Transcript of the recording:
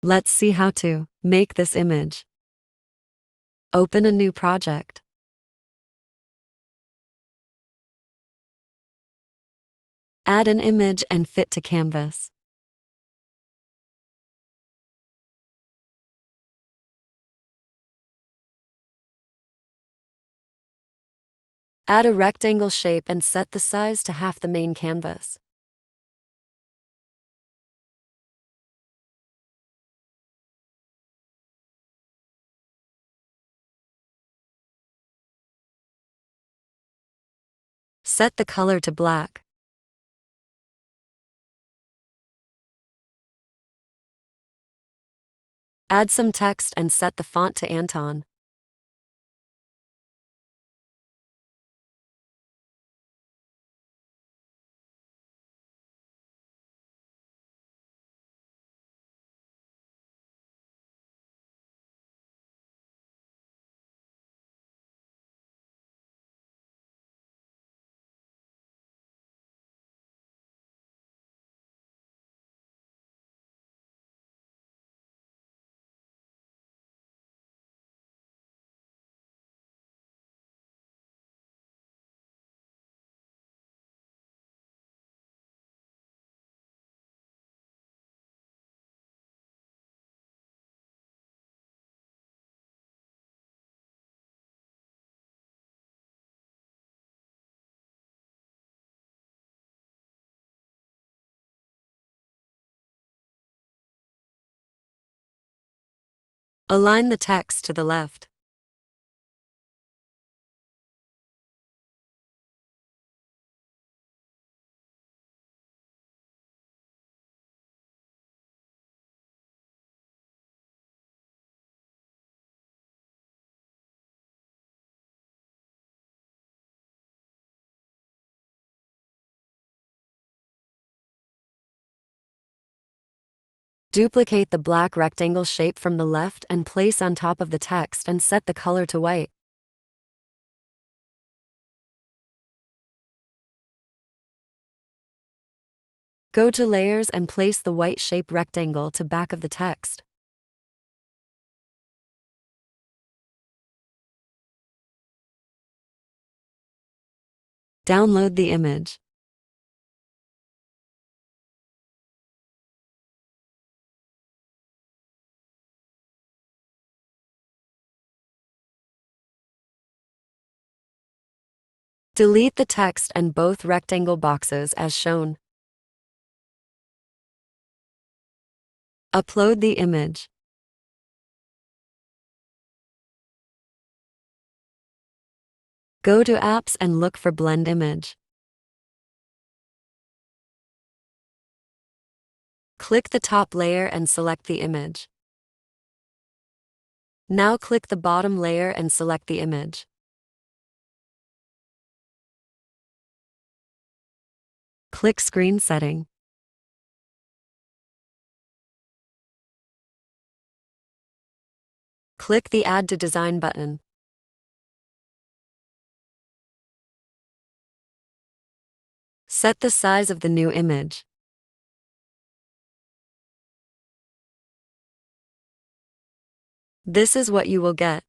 Let's see how to make this image. Open a new project. Add an image and fit to canvas. Add a rectangle shape and set the size to half the main canvas. Set the color to black. Add some text and set the font to Anton. Align the text to the left. Duplicate the black rectangle shape from the left and place on top of the text and set the color to white. Go to Layers and place the white shape rectangle to back of the text. Download the image. Delete the text and both rectangle boxes as shown. Upload the image. Go to Apps and look for Blend Image. Click the top layer and select the image. Now click the bottom layer and select the image. Click Screen Setting. Click the Add to Design button. Set the size of the new image. This is what you will get.